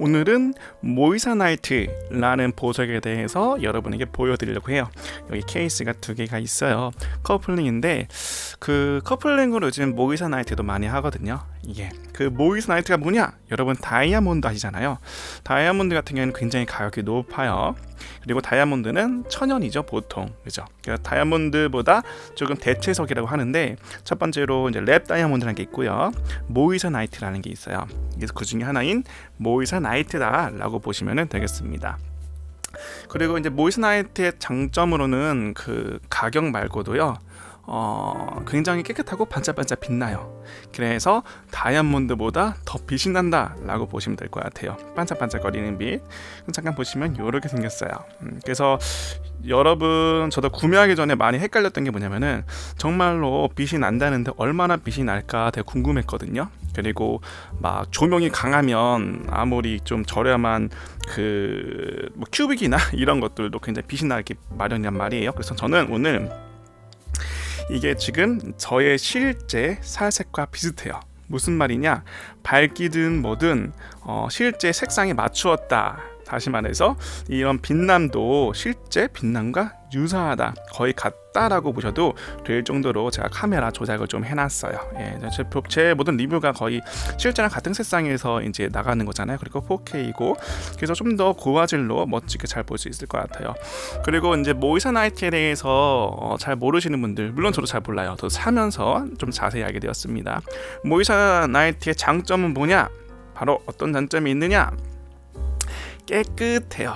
오늘은 모이사나이트라는 보석에 대해서 여러분에게 보여드리려고 해요. 여기 케이스가 두 개가 있어요. 커플링인데 그 커플링으로 요즘 모이사나이트도 많이 하거든요. 이게 그 모이사나이트가 뭐냐? 여러분 다이아몬드 아시잖아요. 다이아몬드 같은 경우는 굉장히 가격이 높아요. 그리고 다이아몬드는 천연이죠, 보통. 그죠? 그러니까 다이아몬드보다 조금 대체석이라고 하는데, 첫 번째로 이제 랩 다이아몬드라는 게 있고요, 모이사나이트라는 게 있어요. 그래서 그 중에 하나인 모이사나이트다라고 보시면 되겠습니다. 그리고 이제 모이사나이트의 장점으로는 그 가격 말고도요, 굉장히 깨끗하고 반짝반짝 빛나요. 그래서 다이아몬드보다 더 빛이 난다 라고 보시면 될 것 같아요. 반짝반짝거리는 빛. 잠깐 보시면 이렇게 생겼어요. 그래서 여러분, 저도 구매하기 전에 많이 헷갈렸던 게 뭐냐면은, 정말로 빛이 난다는데 얼마나 빛이 날까 되게 궁금했거든요. 그리고 막 조명이 강하면 아무리 좀 저렴한 뭐 큐빅이나 이런 것들도 굉장히 빛이 나기 마련이란 말이에요. 그래서 저는 오늘 이게 지금 저의 실제 살색과 비슷해요. 무슨 말이냐? 밝기든 뭐든 실제 색상에 맞추었다. 다시 말해서 이런 빛남도 실제 빛남과 유사하다, 거의 같다라고 보셔도 될 정도로 제가 카메라 조작을 좀 해놨어요. 예, 제 모든 리뷰가 거의 실제랑 같은 색상에서 이제 나가는 거잖아요. 그리고 4K이고, 그래서 좀 더 고화질로 멋지게 잘 볼 수 있을 것 같아요. 그리고 이제 모이사나이트에 대해서 잘 모르시는 분들, 물론 저도 잘 몰라요. 저 사면서 좀 자세히 알게 되었습니다. 모이사나이트의 장점은 뭐냐? 바로 어떤 장점이 있느냐? 깨끗해요.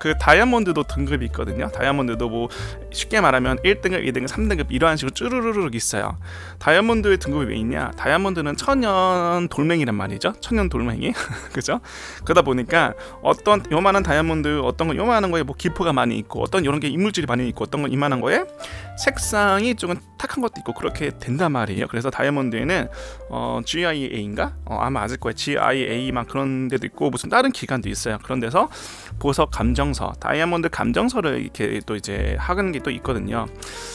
그 다이아몬드도 등급이 있거든요. 다이아몬드도 뭐 쉽게 말하면 1등급, 2등급, 3등급 이러한 식으로 쭈루루룩 있어요. 다이아몬드의 등급이 왜 있냐? 다이아몬드는 천연 돌멩이란 말이죠. 천연 돌멩이. 그죠? 그러다 보니까 어떤 요만한 다이아몬드, 어떤 건 요만한 거에 뭐 기포가 많이 있고, 어떤 이런 게 이물질이 많이 있고, 어떤 건 이만한 거에 색상이 조금 탁한 것도 있고, 그렇게 된단 말이에요. 그래서 다이아몬드에는 GIA인가? 아마 아실 거예요. GIA만 그런 데도 있고, 무슨 다른 기관도 있어요. 그런 데서 보석 감정서, 다이아몬드 감정서를 이렇게 또 이제 하는 게 또 있거든요.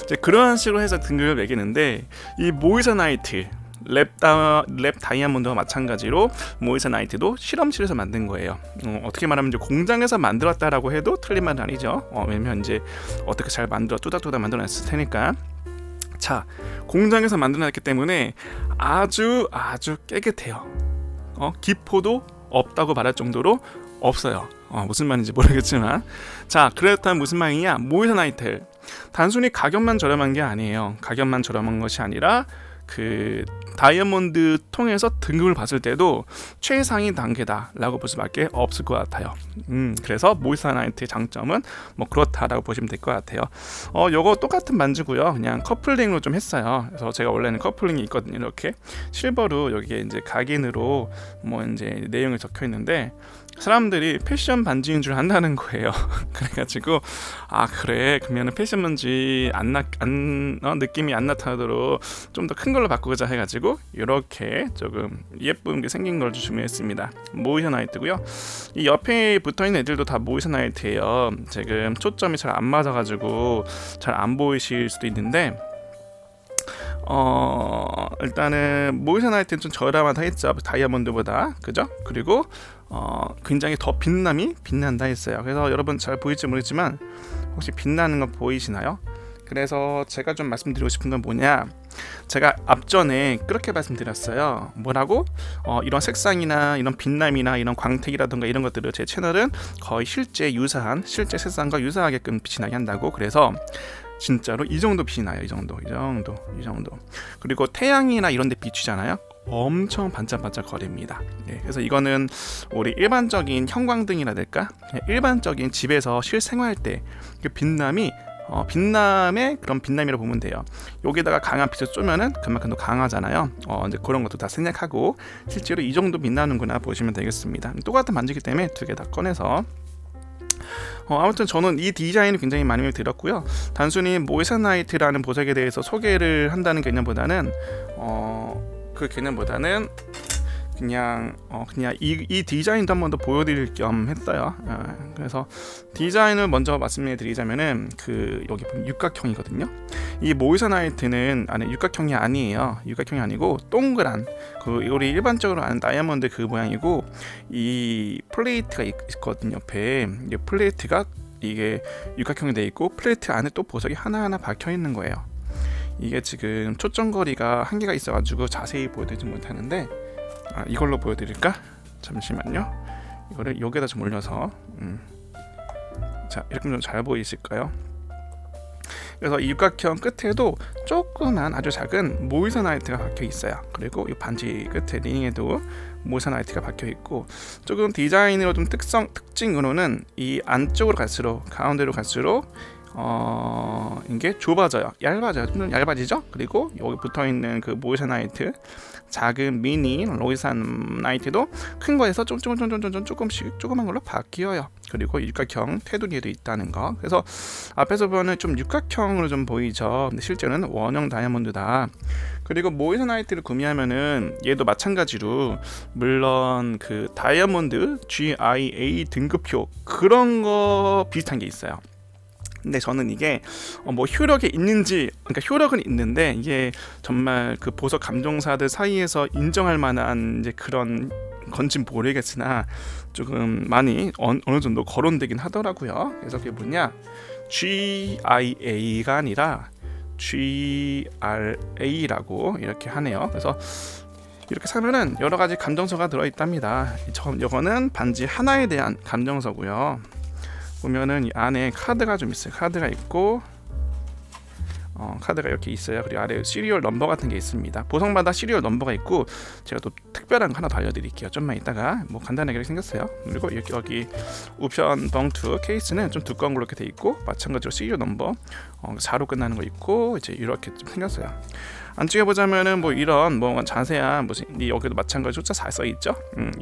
이제 그런 식으로 해서 등급을 매기는데, 이 모이사나이트 랩 다이아몬드와 마찬가지로 모이사나이트도 실험실에서 만든 거예요. 어떻게 말하면 이제 공장에서 만들었다라고 해도 틀린 말은 아니죠. 왜냐면 이제 어떻게 잘 뚜닥뚜닥 만들어냈을 테니까. 자, 공장에서 만들어냈기 때문에 아주 깨끗해요. 기포도 없다고 말할 정도로 없어요. 무슨 말인지 모르겠지만, 자, 그렇다면 무슨 말이냐? 모이사나이트 단순히 가격만 저렴한 게 아니에요. 가격만 저렴한 것이 아니라 그 다이아몬드 통해서 등급을 봤을 때도 최상위 단계다라고 볼 수밖에 없을 것 같아요. 그래서 모이사나이트의 장점은 뭐 그렇다라고 보시면 될 것 같아요. 요거 똑같은 반지고요. 그냥 커플링으로 좀 했어요. 그래서 제가 원래는 커플링이 있거든요. 이렇게 실버로 여기에 이제 각인으로 뭐 이제 내용이 적혀 있는데, 사람들이 패션 반지인 줄 안다는 거예요. 그래가지고 그래, 그러면은 패션 반지 느낌이 안 나타나도록 좀 더 큰 걸로 바꾸자 해가지고 이렇게 조금 예쁜 게 생긴 걸 주문했습니다. 모이사나이트고요. 이 옆에 붙어있는 애들도 다 모이사나이트예요. 지금 초점이 잘 안 맞아가지고 잘 안 보이실 수도 있는데, 일단은 모이사나이트는 좀 저렴하다 했죠, 다이아몬드보다. 그죠? 그리고 굉장히 더 빛난다 했어요. 그래서 여러분 잘 보일지 모르겠지만 혹시 빛나는 거 보이시나요? 그래서 제가 좀 말씀드리고 싶은 건 뭐냐, 제가 앞전에 그렇게 말씀드렸어요. 뭐라고? 이런 색상이나 이런 빛남이나 이런 광택이라든가 이런 것들을 제 채널은 거의 실제 색상과 유사하게끔 빛이 나게 한다고. 그래서 진짜로 이 정도 빛이 나요. 이 정도. 그리고 태양이나 이런 데 비추잖아요. 엄청 반짝반짝 거립니다. 네, 그래서 이거는 우리 일반적인 형광등이라 될까? 일반적인 집에서 실생활 때 그 빛남의 그런 빛남이라고 보면 돼요. 여기다가 강한 빛을 쏘면은 그만큼 더 강하잖아요. 이제 그런 것도 다 생략하고 실제로 이 정도 빛나는구나 보시면 되겠습니다. 똑같은 반지기 때문에 두 개 다 꺼내서 아무튼 저는 이 디자인이 굉장히 마음에 들었고요. 단순히 모이사나이트라는 보석에 대해서 소개를 한다는 개념보다는 그냥 이 디자인도 한 번 더 보여드릴 겸 했어요. 그래서 디자인을 먼저 말씀드리자면은 그 여기 보면 육각형이거든요. 이 모이서나이트는 안에 육각형이 아니에요. 육각형이 아니고 동그란 그 우리 일반적으로 아는 다이아몬드 그 모양이고 이 플레이트가 있거든요. 옆에 이 플레이트가 이게 육각형이 돼 있고 플레이트 안에 또 보석이 하나하나 박혀 있는 거예요. 이게 지금 초점거리가 한계가 있어가지고 자세히 보여드리지 못하는데 이걸로 보여드릴까? 잠시만요. 이거를 여기다 좀 올려서 자 이렇게 좀 잘 보이실까요? 그래서 이 육각형 끝에도 조그만 아주 작은 모이서나이트가 박혀 있어요. 그리고 이 반지 끝에 링에도 모이서나이트가 박혀 있고 조금 디자인으로 좀 특징으로는 이 안쪽으로 갈수록 가운데로 갈수록 이게 좁아져요. 얇아져요. 좀 얇아지죠? 그리고 여기 붙어있는 그 모이서나이트 작은 미니 로이산나이트도 큰 거에서 조금씩 조그만 걸로 바뀌어요. 그리고 육각형 테두리에도 있다는 거. 그래서 앞에서 보면 좀 육각형으로 좀 보이죠. 근데 실제는 원형 다이아몬드다. 그리고 모이서나이트를 구매하면은 얘도 마찬가지로 물론 그 다이아몬드 GIA 등급표 그런 거 비슷한 게 있어요. 근데 저는 이게 뭐 효력이 있는지, 그러니까 효력은 있는데 이게 정말 그 보석 감정사들 사이에서 인정할 만한 이제 그런 건진 모르겠으나 조금 많이 어느 정도 거론되긴 하더라고요. 그래서 그게 뭐냐, GIA가 아니라 GRA라고 이렇게 하네요. 그래서 이렇게 사면은 여러 가지 감정서가 들어있답니다. 이거는 반지 하나에 대한 감정서고요. 보면은 이 안에 카드가 좀 있어요. 카드가 있고 카드가 이렇게 있어요. 그리고 아래 시리얼 넘버 같은 게 있습니다. 보석마다 시리얼 넘버가 있고 제가 또 특별한 거 하나 더 알려드릴게요. 좀만 이따가 뭐 간단하게 생겼어요. 그리고 여기 우편 봉투 케이스는 좀 두꺼운 걸로 이렇게 돼 있고 마찬가지로 시리얼 넘버 4로 끝나는 거 있고 이제 이렇게 좀 생겼어요. 안쪽에 보자면은 뭐 이런 뭐 자세한 무슨 여기도 마찬가지로 숫자 4 써 있죠.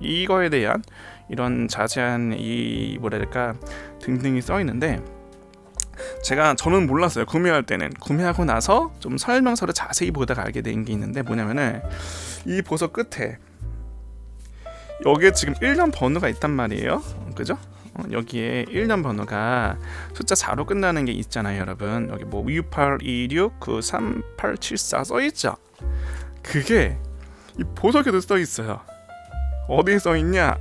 이거에 대한 이런 자세한 이 뭐랄까 등등이 써 있는데 저는 몰랐어요. 구매할 때는. 구매하고 나서 좀 설명서를 자세히 보다가 알게 된 게 있는데 뭐냐면은 이 보석 끝에 여기에 지금 1년 번호가 있단 말이에요. 그죠? 여기에 1년 번호가 숫자 4로 끝나는 게 있잖아요, 여러분. 여기 뭐 68269384 써 있죠. 그게 이 보석에도 써 있어요. 어디에 써 있냐?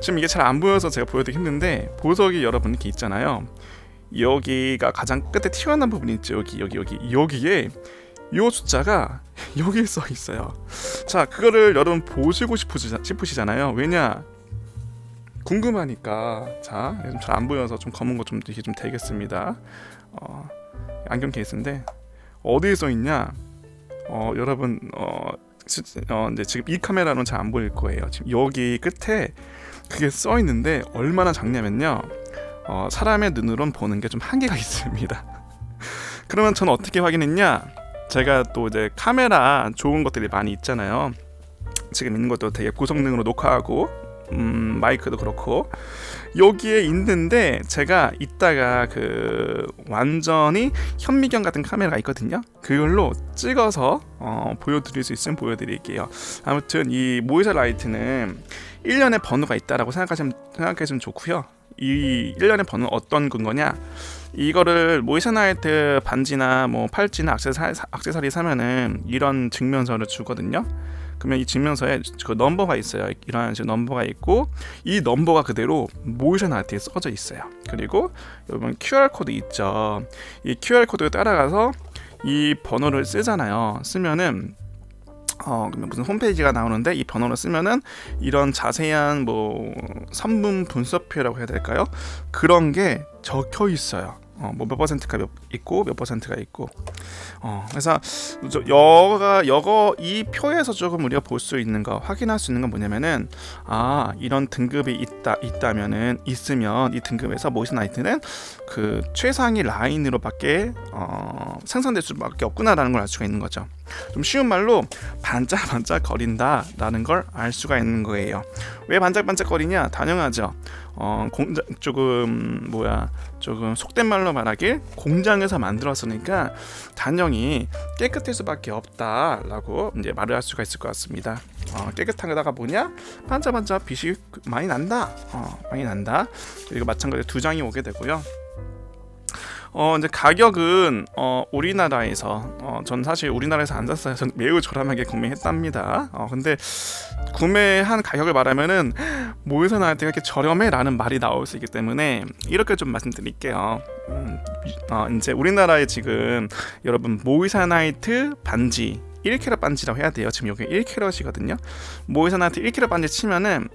지금 이게 잘 안 보여서 제가 보여드리기 힘든데 보석이 여러분 이렇게 있잖아요. 여기가 가장 끝에 튀어나온 부분이 있죠. 여기에 이 숫자가 여기에 써 있어요. 자, 그거를 여러분 보시고 싶으시잖아요. 왜냐? 궁금하니까. 자, 좀 잘 안 보여서 좀 검은 거 좀 이렇게 좀 되겠습니다. 안경 케이스인데 어디에 써 있냐? 여러분 이제 지금 이 카메라로는 잘 안 보일 거예요. 지금 여기 끝에 그게 써 있는데 얼마나 작냐면요. 사람의 눈으로는 보는 게 좀 한계가 있습니다. 그러면 저는 어떻게 확인했냐? 제가 또 이제 카메라 좋은 것들이 많이 있잖아요. 지금 있는 것도 되게 고성능으로 녹화하고 마이크도 그렇고 여기에 있는데 제가 이따가 그 완전히 현미경 같은 카메라가 있거든요. 그걸로 찍어서 보여드릴 수 있으면 보여드릴게요. 아무튼 이 모이서나이트는 1년의 번호가 있다라고 생각하시면 좋고요. 이 1년의 번호는 어떤 근거냐? 이거를 모이서나이트 반지나 뭐 팔찌나 액세서리 사면은 이런 증명서를 주거든요. 그러면 이 증명서에 그 넘버가 있어요. 이런 식으로 넘버가 있고 이 넘버가 그대로 모이서나이트에 써져 있어요. 그리고 여러분 QR 코드 있죠. 이 QR 코드에 따라가서 이 번호를 쓰잖아요. 쓰면은 그러면 무슨 홈페이지가 나오는데 이 번호를 쓰면은 이런 자세한 뭐 선분 분석표라고 해야 될까요? 그런 게 적혀 있어요. 뭐 몇 퍼센트가 있고 몇 퍼센트가 있고 그래서 이 표에서 조금 우리가 볼 수 있는 거 확인할 수 있는 건 뭐냐면은 이런 등급이 있다면은 있으면 이 등급에서 모이서나이트는 그 최상위 라인으로밖에 생산될 수밖에 없구나라는 걸 알 수가 있는 거죠. 좀 쉬운 말로 반짝반짝 거린다라는 걸 알 수가 있는 거예요. 왜 반짝반짝 거리냐? 당연하죠. 조금 속된 말로 말하길 공장에서 만들었으니까 당연히 깨끗할 수밖에 없다라고 이제 말을 할 수가 있을 것 같습니다. 깨끗한 거다가 뭐냐? 반짝반짝 빛이 많이 난다. 많이 난다. 그리고 마찬가지로 두 장이 오게 되고요. 이제 가격은 우리나라에서 전 사실 우리나라에서 안 샀어요. 전 매우 저렴하게 구매했답니다. 근데 구매한 가격을 말하면은 모의사 나이트가 이렇게 저렴해라는 말이 나올 수 있기 때문에 이렇게 좀 말씀드릴게요. 이제 우리나라에 지금 여러분 모의사 나이트 반지 1캐럿 반지라고 해야 돼요. 지금 여기 1캐럿이거든요. 모의사 나이트 1캐럿 반지 치면은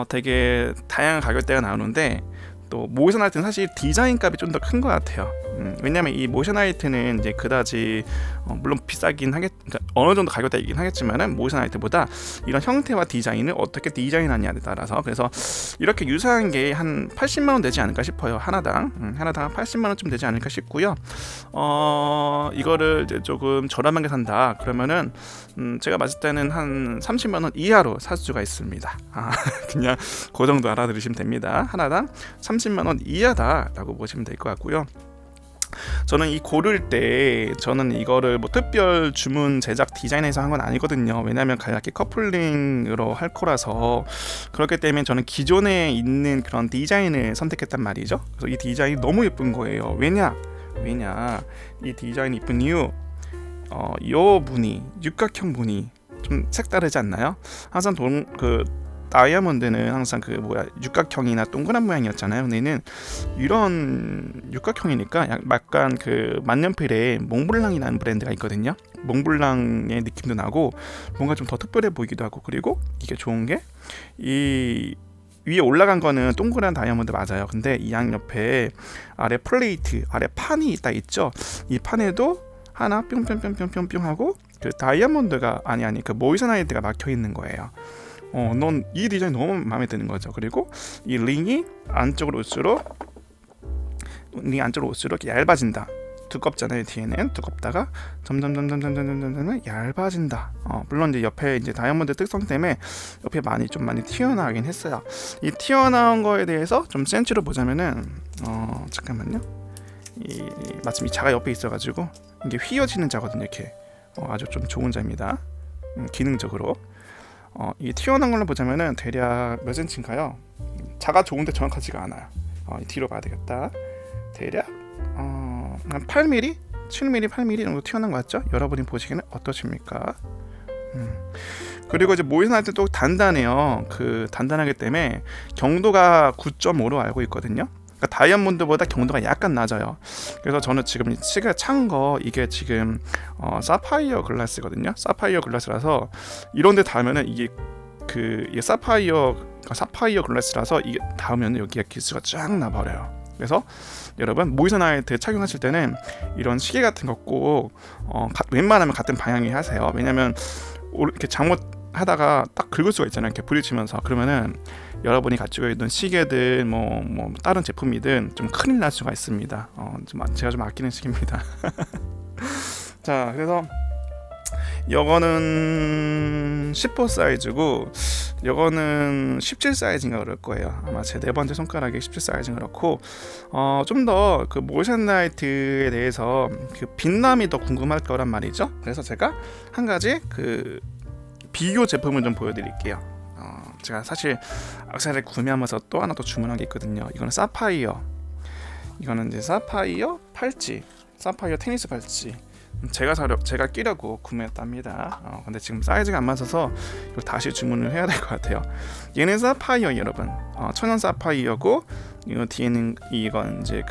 되게 다양한 가격대가 나오는데 또 모이션 아이트는 사실 디자인 값이 좀 더 큰 것 같아요. 왜냐면 이 모션 아이트는 이제 그다지 물론 비싸긴 그러니까 어느 정도 가격대이긴 하겠지만은 모션 아이트보다 이런 형태와 디자인을 어떻게 디자인하냐에 따라서 그래서 이렇게 유사한 게 한 80만 원 되지 않을까 싶어요. 하나당 80만 원쯤 되지 않을까 싶고요. 이거를 이제 조금 저렴하게 산다 그러면은 제가 봤을 때는 한 30만 원 이하로 살 수가 있습니다. 그냥 그 정도 알아들으시면 됩니다. 하나당 30만 원 이하다라고 보시면 될 것 같고요. 저는 이 고를 때 저는 이거를 뭐 특별 주문 제작 디자인해서 한 건 아니거든요. 왜냐하면 간략히 커플링으로 할 거라서 그렇기 때문에 저는 기존에 있는 그런 디자인을 선택했단 말이죠. 그래서 이 디자인이 너무 예쁜 거예요. 왜냐 이 디자인이 예쁜 이유 요 무늬 육각형 무늬 좀 색다르지 않나요? 항상 다이아몬드는 항상 육각형이나 동그란 모양이었잖아요. 근데 얘는 이런 육각형이니까 약간 그 만년필에 몽블랑이라는 브랜드가 있거든요. 몽블랑의 느낌도 나고 뭔가 좀 더 특별해 보이기도 하고 그리고 이게 좋은 게 이 위에 올라간 거는 동그란 다이아몬드 맞아요. 근데 이 양옆에 아래 플레이트, 아래 판이 딱 있죠. 이 판에도 하나 뿅뿅뿅뿅뿅 하고 그 다이아몬드가 그 모이서나이트가 막혀 있는 거예요. 넌 이 디자인 너무 마음에 드는 거죠. 그리고 이 링이 안쪽으로 올수록 이렇게 얇아진다. 두껍잖아요. 뒤에는 두껍다가 점점 얇아진다. 물론 이제 옆에 이제 다이아몬드 특성 때문에 옆에 많이 튀어나오긴 했어요. 이 튀어나온 거에 대해서 좀 센치로 보자면은 잠깐만요. 마침 이 자가 옆에 있어가지고 이게 휘어지는 자거든요. 이렇게 아주 좀 좋은 자입니다. 기능적으로. 이 튀어나온 걸로 보자면은 대략 몇 센치인가요? 자가 좋은데 정확하지가 않아요. 뒤로 봐야 되겠다. 대략 한 8mm, 7mm, 8mm 정도 튀어나온 것 같죠? 여러분이 보시기에는 어떠십니까? 그리고 이제 모이선 할 때 또 단단해요. 단단하기 때문에 경도가 9.5로 알고 있거든요. 그러니까 다이아몬드보다 경도가 약간 낮아요. 그래서 저는 지금 시계가 찬 거 이게 지금 사파이어 글라스거든요. 사파이어 글라스라서 이런데 닿으면은 이게 사파이어 글라스라서 이게 닿으면 여기가 기스가 쫙 나버려요. 그래서 여러분 모이선나이트 착용하실 때는 이런 시계 같은 거 꼭 웬만하면 같은 방향에 하세요. 왜냐면 이렇게 잘못하다가 딱 긁을 수가 있잖아요. 이렇게 부딪히면서 그러면은 여러분이 가지고 있는 시계든 뭐 다른 제품이든 좀 큰일 날 수가 있습니다. 제가 좀 아끼는 시계입니다. 자, 그래서 요거는 10호 사이즈고 요거는 17 사이즈인가 그럴 거예요. 아마 제 네 번째 손가락에 17 사이즈인 그렇고 좀 더 그 모션 나이트에 대해서 그 빛남이 더 궁금할 거란 말이죠. 그래서 제가 한 가지 비교 제품을 좀 보여드릴게요. 제가 사실 액세서리 구매하면서 또 하나 더 주문한 게 있거든요. 이거는 사파이어. 이거는 이제 사파이어 팔찌, 사파이어 테니스 팔찌. 제가 끼려고 구매했답니다. 근데 지금 사이즈가 안 맞아서 이거 다시 주문을 해야 될 것 같아요. 얘는 사파이어 여러분. 천연 사파이어고 이거 뒤에는 이건 이제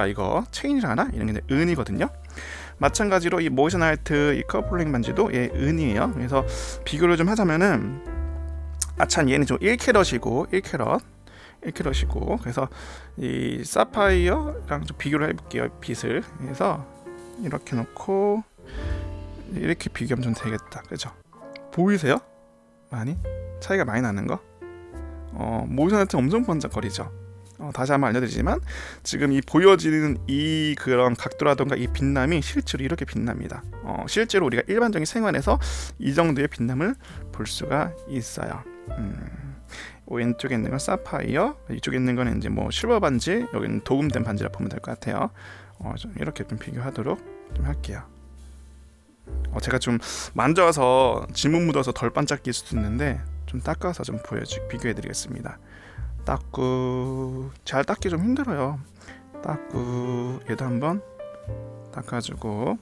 이거 체인이라나 이런 게 은이거든요. 마찬가지로 이 모션 하이트 이 커플링 반지도 얘 은이에요. 그래서 비교를 좀 하자면은 참 얘는 좀 1캐럿이고 1캐럿이고 그래서 이 사파이어랑 좀 비교를 해볼게요. 빛을 그래서 이렇게 놓고 이렇게 비교하면 좀 되겠다. 그죠? 보이세요? 차이가 많이 나는 거? 모션 하이트 엄청 번쩍거리죠. 다시 한번 알려드리지만 지금 이 보여지는 이 그런 각도라던가 이 빛남이 실제로 이렇게 빛납니다. 실제로 우리가 일반적인 생활에서 이 정도의 빛남을 볼 수가 있어요. 왼쪽에 있는 건 사파이어, 이쪽에 있는 거는 이제 뭐 실버 반지, 여기는 도금된 반지라 보면 될 것 같아요. 좀 이렇게 좀 비교하도록 좀 할게요. 제가 좀 만져서 지문 묻어서 덜 반짝일 수도 있는데 좀 닦아서 좀 비교해드리겠습니다. 닦고 잘 닦기 좀 힘들어요. 닦고 얘도 한번 닦아주고,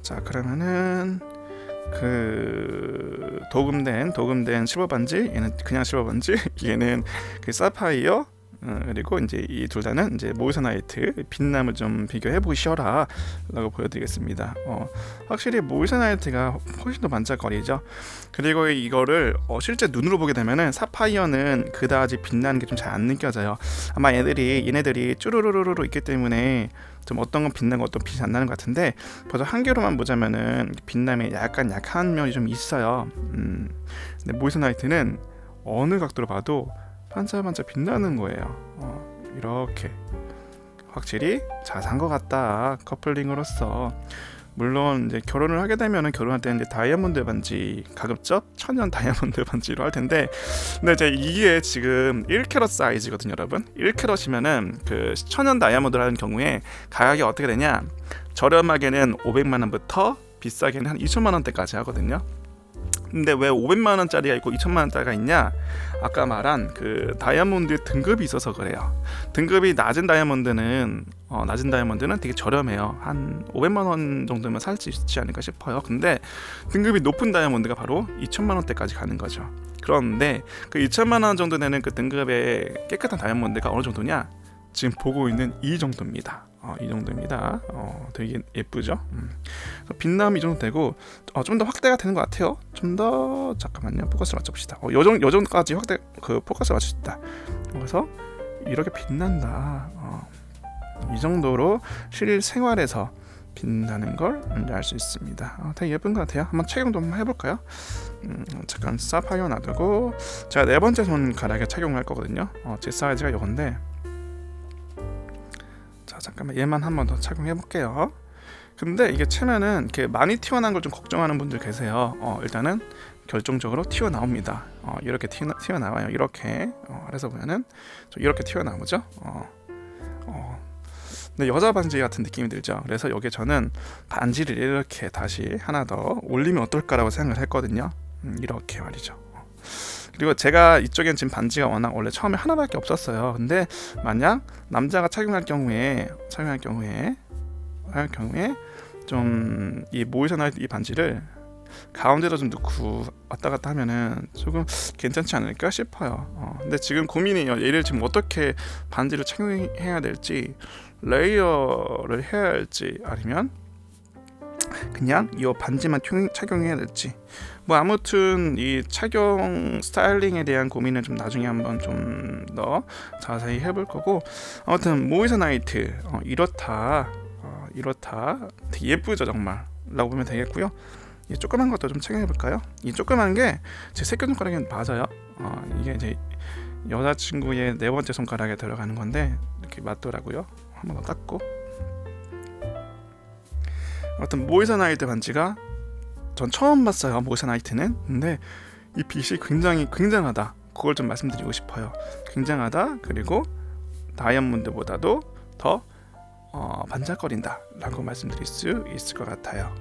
자 그러면은 그 도금된 실버 반지, 얘는 그냥 실버 반지, 얘는 그 사파이어, 그리고 이제 이 둘 다는 이제 모이서나이트 빛남을 좀 비교해 보시어라 라고 보여드리겠습니다. 확실히 모이서나이트가 훨씬 더 반짝거리죠. 그리고 이거를 실제 눈으로 보게 되면은 사파이어는 그다지 빛나는 게 좀 잘 안 느껴져요. 아마 얘네들이 쭈루루루루 있기 때문에 좀 어떤 건 빛나고 어떤 빛이 안 나는 것 같은데, 벌써 한 개로만 보자면은 빛남에 약간 약한 면이 좀 있어요. 근데 모이서나이트는 어느 각도로 봐도 반짝반짝 빛나는 거예요. 이렇게 확실히 잘 산 것 같다, 커플링으로서. 물론 이제 결혼을 하게 되면은 결혼할 때는 이제 다이아몬드 반지, 가급적 천연 다이아몬드 반지로 할 텐데, 근데 이제 이게 지금 1캐럿 사이즈거든요, 여러분. 1캐럿이면은 그 천연 다이아몬드라는 경우에 가격이 어떻게 되냐? 저렴하게는 500만 원부터 비싸게는 한 2천만 원대까지 하거든요. 근데 왜 500만 원짜리가 있고 2천만 원짜리가 있냐? 아까 말한 그 다이아몬드 등급이 있어서 그래요. 등급이 낮은 다이아몬드는 되게 저렴해요. 한 500만 원 정도면 살 수 있지 않을까 싶어요. 근데 등급이 높은 다이아몬드가 바로 2천만 원대까지 가는 거죠. 그런데 그 2천만 원 정도 되는 그 등급의 깨끗한 다이아몬드가 어느 정도냐? 지금 보고 있는 이 정도입니다. 이 정도입니다. 되게 예쁘죠? 빛남이 이 정도 되고, 좀 더 확대가 되는 것 같아요. 좀 더, 잠깐만요, 포커스를 맞춰봅시다. 요 정도까지 확대, 포커스를 맞춥시다. 그래서 이렇게 빛난다. 이 정도로 실생활에서 빛나는 걸 알 수 있습니다. 되게 예쁜 것 같아요. 한번 착용도 한번 해볼까요? 잠깐 사파이어 놔두고, 제가 네 번째 손가락에 착용할 거거든요. 제 사이즈가 이건데, 자 잠깐만 얘만 한 번 더 착용해 볼게요. 근데 이게 채면은 이렇게 많이 튀어나온 걸 좀 걱정하는 분들 계세요. 일단은 결정적으로 튀어나옵니다. 이렇게 튀어나와요. 이렇게 그래서 보면은 좀 이렇게 튀어나오죠. 근데 여자 반지 같은 느낌이 들죠. 그래서 여기에 저는 반지를 이렇게 다시 하나 더 올리면 어떨까라고 생각을 했거든요. 이렇게 말이죠. 그리고 제가 이쪽엔 지금 반지가 워낙 원래 처음에 하나밖에 없었어요. 근데 만약 남자가 착용할 경우에 좀 이 모이서나이트 이 반지를 가운데로 좀 넣고 왔다 갔다 하면은 조금 괜찮지 않을까 싶어요. 근데 지금 고민이에요. 얘를 지금 어떻게 반지를 착용해야 될지, 레이어를 해야 할지, 아니면 그냥 이 반지만 착용해야 될지. 뭐 아무튼 이 착용 스타일링에 대한 고민은 좀 나중에 한번 좀 더 자세히 해볼 거고, 아무튼 모이서나이트 이렇다 되게 예쁘죠 정말 라고 보면 되겠고요. 이 조그만 것도 좀 착용해 볼까요? 이 조그만 게 제 새끼 손가락에 맞아요. 이게 이제 여자친구의 네 번째 손가락에 들어가는 건데 이렇게 맞더라고요. 한번 더 닦고. 아무튼 모이서나이트 반지가 전 처음 봤어요. 모이서나이트는. 근데 이 빛이 굉장하다. 그걸 좀 말씀드리고 싶어요. 굉장하다. 그리고 다이아몬드보다도 더 반짝거린다 라고 말씀드릴 수 있을 것 같아요.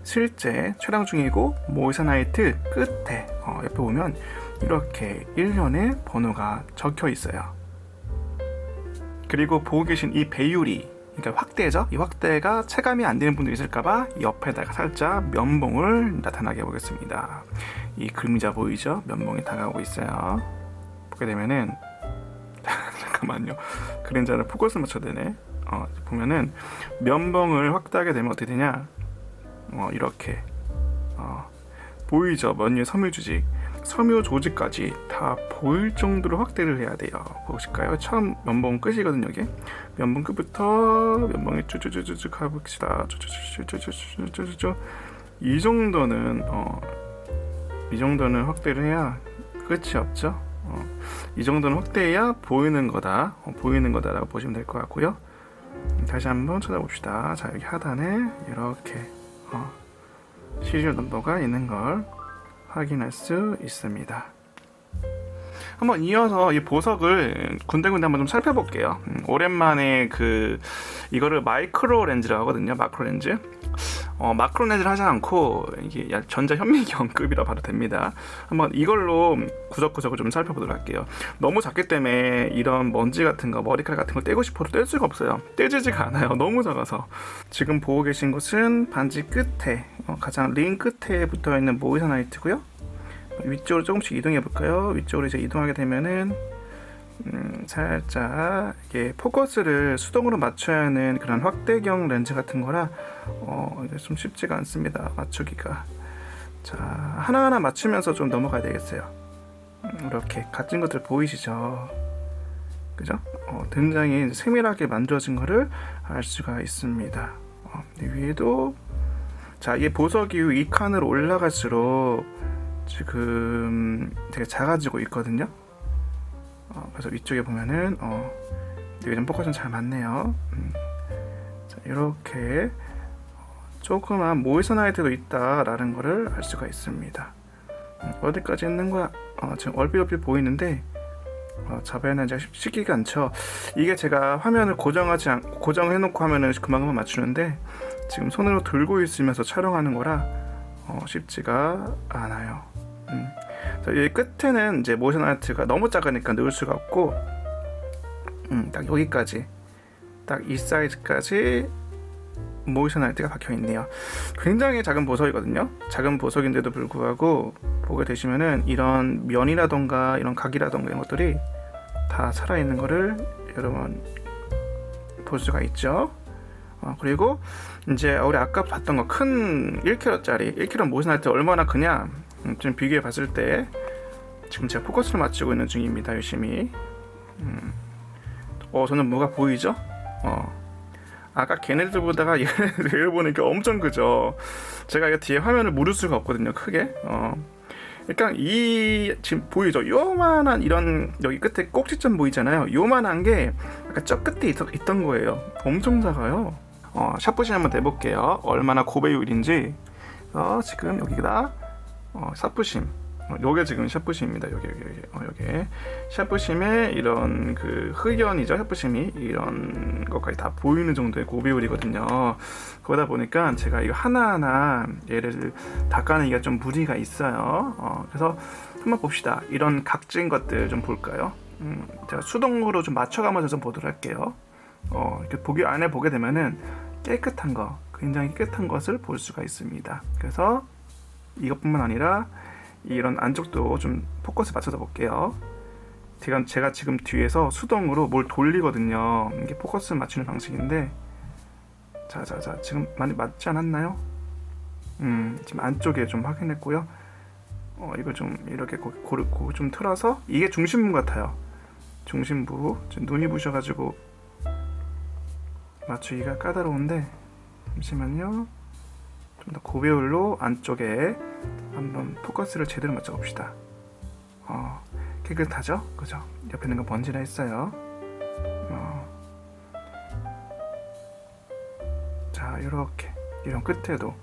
실제 촬영 중이고 모이서나이트 끝에 옆에 보면 이렇게 일련의 번호가 적혀 있어요. 그리고 보고 계신 이 배율이, 그러니까 확대죠. 이 확대가 체감이 안 되는 분들이 있을까봐 옆에다가 살짝 면봉을 나타나게 해보겠습니다. 이 그림자 보이죠? 면봉이 다가오고 있어요. 보게 되면은 잠깐만요. 그림자를 포커스 맞춰야 되네. 보면은 면봉을 확대하게 되면 어떻게 되냐? 이렇게 보이죠? 메뉴 섬유 조직, 섬유 조직까지 다 보일 정도로 확대를 해야 돼요. 보실까요? 처음 면봉 끝이거든요. 이게 면봉 끝부터 면봉에 쭉쭉쭉쭉 가봅시다. 쭉쭉쭉쭉쭉쭉쭉 이 정도는 확대를 해야 끝이 없죠. 이 정도는 확대해야 보이는 거다라고 보시면 될 것 같고요. 다시 한번 찾아봅시다. 자, 여기 하단에 이렇게 시리얼 넘버가 있는 걸 확인할 수 있습니다. 한번 이어서 이 보석을 군데군데 한번 좀 살펴볼게요. 오랜만에 이거를 마이크로 렌즈라고 하거든요. 마크로 렌즈. 마크로 렌즈를 하지 않고 이게 전자 현미경급이라 봐도 됩니다. 한번 이걸로 구석구석을 좀 살펴보도록 할게요. 너무 작기 때문에 이런 먼지 같은 거, 머리카락 같은 거 떼고 싶어도 뗄 수가 없어요. 떼지지가 않아요. 너무 작아서. 지금 보고 계신 곳은 반지 끝에 가장 링 끝에 붙어 있는 모이서나이트고요. 위쪽으로 조금씩 이동해 볼까요? 위쪽으로 이제 이동하게 되면은 살짝 이게 포커스를 수동으로 맞춰야 하는 그런 확대경 렌즈 같은 거라 이게 좀 쉽지가 않습니다. 맞추기가. 자, 하나하나 맞추면서 좀 넘어가야 되겠어요. 이렇게 갇힌 것들 보이시죠? 그죠? 굉장히 세밀하게 만들어진 거를 알 수가 있습니다. 위에도 자, 이 보석이 이 칸으로 올라갈수록 지금 되게 작아지고 있거든요. 그래서 위쪽에 보면은 이게 좀 포커스는 잘 맞네요. 자, 이렇게 조그만 모이서나이트도 있다라는 거를 알 수가 있습니다. 어디까지 있는 거야? 지금 얼핏얼핏 보이는데 잡아야는 쉽지가 않죠. 이게 제가 화면을 고정해놓고 하면은 금방금방 맞추는데 지금 손으로 들고 있으면서 촬영하는 거라 쉽지가 않아요. 이 끝에는 이제 모션 아트가 너무 작으니까 넣을 수가 없고 딱 여기까지 딱 이 사이즈까지 모션 아트가 박혀 있네요. 굉장히 작은 보석이거든요. 작은 보석인데도 불구하고 보게 되시면은 이런 면이라던가 이런 각이라던가 이런 것들이 다 살아있는 거를 여러분 볼 수가 있죠. 그리고 이제 우리 아까 봤던 거 큰 1kg짜리 1kg 모션 아트 얼마나 크냐 좀 비교해 봤을 때 지금 제가 포커스를 맞추고 있는 중입니다. 열심히. 저는 뭐가 보이죠? 아까 걔네들보다가 얘를 보니까 엄청 크죠. 제가 이거 뒤에 화면을 물을 수가 없거든요. 크게. 그러니까 지금 보이죠? 요만한 이런 여기 끝에 꼭지점 보이잖아요. 요만한 게 아까 저 끝에 있던 거예요. 엄청 작아요. 샤프심 한번 내볼게요. 얼마나 고배율인지. 지금 여기다 샤프심. 요게 지금 샤프심입니다. 요게 샤프심에 이런 흑연이죠. 샤프심이 이런 것까지 다 보이는 정도의 고배율이거든요. 그러다 보니까 제가 이거 하나하나 얘를 닦아내기가 좀 무리가 있어요. 그래서 한번 봅시다. 이런 각진 것들 좀 볼까요? 제가 수동으로 좀 맞춰가면서 좀 보도록 할게요. 이렇게 안에 보게 되면은 깨끗한 거, 굉장히 깨끗한 것을 볼 수가 있습니다. 그래서 이것뿐만 아니라 이런 안쪽도 좀 포커스 맞춰서 볼게요. 제가 지금 뒤에서 수동으로 뭘 돌리거든요. 이게 포커스 맞추는 방식인데, 자, 지금 많이 맞지 않았나요? 지금 안쪽에 좀 확인했고요. 이걸 좀 이렇게 고르고 좀 틀어서 이게 중심부 같아요. 중심부. 지금 눈이 부셔가지고 맞추기가 까다로운데 잠시만요. 좀 더 고배율로 안쪽에 한번 포커스를 제대로 맞춰 봅시다. 깨끗하죠? 그죠? 옆에 있는 거 번지나 있어요. 자, 이렇게 이런 끝에도.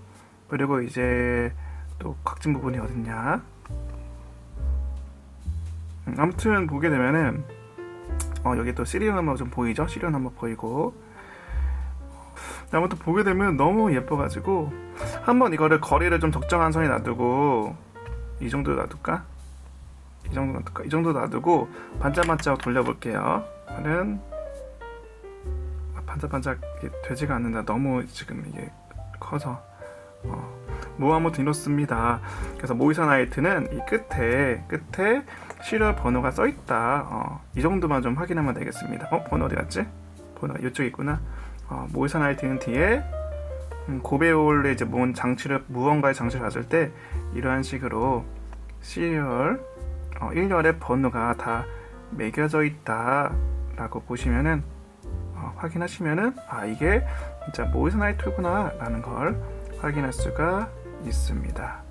그리고 이제 또 각진 부분이 어딨냐? 아무튼 보게 되면은 여기 또 시리얼 넘버 좀 보이죠? 시리얼 넘버 보이고. 아무튼 보게 되면 너무 예뻐가지고 한번 이거를 거리를 좀 적정한 선에 놔두고 이 정도 놔둘까? 이 정도 놔두고 반짝반짝 돌려볼게요. 저는 반짝반짝 되지가 않는다. 너무 지금 이게 커서 아무튼 이렇습니다. 그래서 모이서나이트는 이 끝에 시리얼 번호가 써있다. 이 정도만 좀 확인하면 되겠습니다. 번호 어디 갔지? 번호가 이쪽에 있구나. 모이서나이트는 뒤에 고배율의 이제 무언가의 장치를 가질 때 이러한 식으로 시리얼 1열의 번호가 다 매겨져 있다라고 보시면은 확인하시면은 이게 진짜 모이선 아이툴구나 라는 걸 확인할 수가 있습니다.